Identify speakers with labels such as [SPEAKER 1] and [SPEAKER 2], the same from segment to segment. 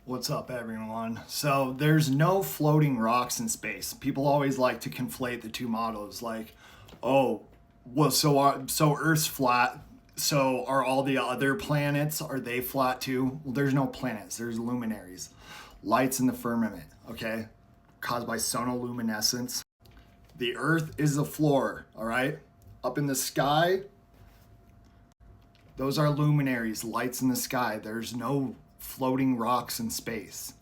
[SPEAKER 1] What's up, everyone? So there's no floating rocks in space. People always like to conflate the two models, like, oh, well, so Earth's flat. So are all the other planets? Are they flat too? Well, there's no planets. There's luminaries, lights in the firmament. Okay, caused by sonoluminescence. The Earth is the floor. All right, up in the sky. Those are luminaries, lights in the sky. There's no floating rocks in space.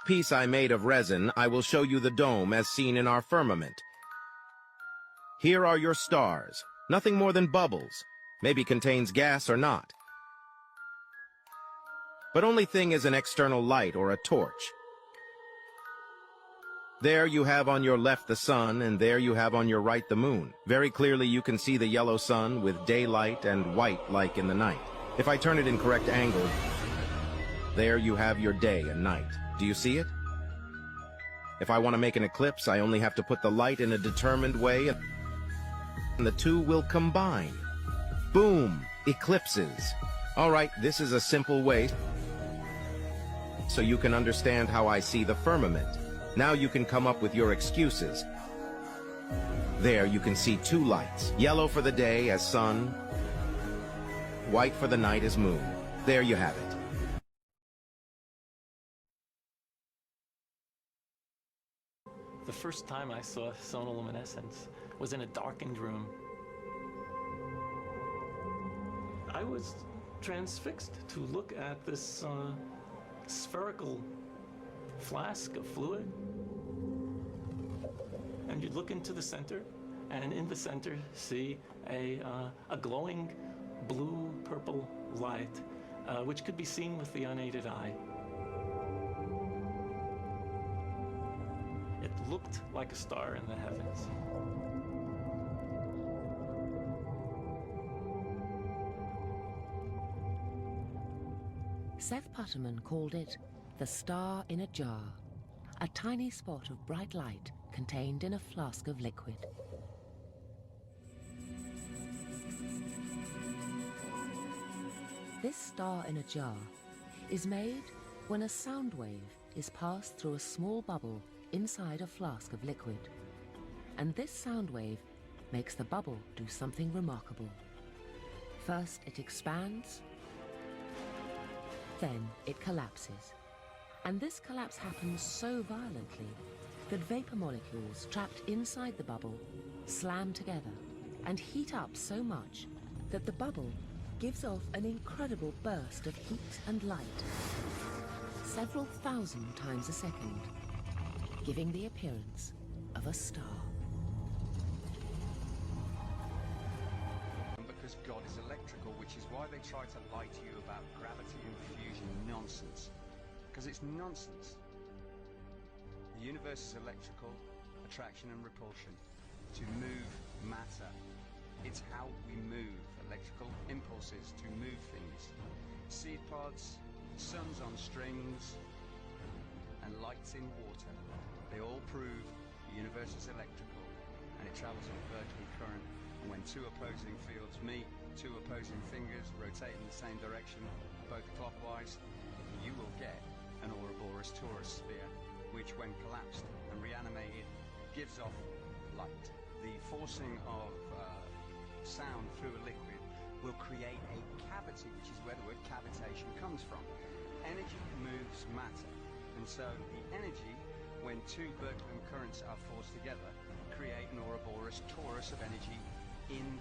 [SPEAKER 2] Piece I made of resin, I will show you the dome as seen in our firmament. Here are your stars, nothing more than bubbles, maybe contains gas or not. But only thing is an external light or a torch. There you have on your left the sun, and there you have on your right the moon. Very clearly you can see the yellow sun with daylight and white like in the night. If I turn it in correct angle, there you have your day and night. Do you see it? If I want to make an eclipse, I only have to put the light in a determined way, and the two will combine. Boom! Eclipses. All right, this is a simple way so you can understand how I see the firmament. Now you can come up with your excuses. There you can see two lights. Yellow for the day as sun, white for the night as moon. There you have it.
[SPEAKER 3] The first time I saw sonoluminescence was in a darkened room. I was transfixed to look at this spherical flask of fluid. And you'd look into the center, and in the center see a glowing blue-purple light, which could be seen with the unaided eye. It looked like a star in the heavens.
[SPEAKER 4] Seth Putterman called it the star in a jar, a tiny spot of bright light contained in a flask of liquid. This star in a jar is made when a sound wave is passed through a small bubble inside a flask of liquid. And this sound wave makes the bubble do something remarkable. First it expands, then it collapses. And this collapse happens so violently that vapor molecules trapped inside the bubble slam together and heat up so much that the bubble gives off an incredible burst of heat and light, several thousand times a second, giving the appearance of a star.
[SPEAKER 5] Because God is electrical, which is why they try to lie to you about gravity and fusion nonsense. Because it's nonsense. The universe is electrical, attraction and repulsion. To move matter. It's how we move. Electrical impulses to move things. Seed pods, suns on strings, and lights in water. They all prove the universe is electrical, and it travels in a Berkeley current. And when two opposing fields meet, two opposing fingers rotate in the same direction, both clockwise, you will get an Ouroboros torus sphere, which when collapsed and reanimated gives off light. The forcing of sound through a liquid will create a cavity, which is where the word cavitation comes from. Energy moves matter, and so the energy, when two Berkeley currents are forced together, create an Ouroboros torus of energy in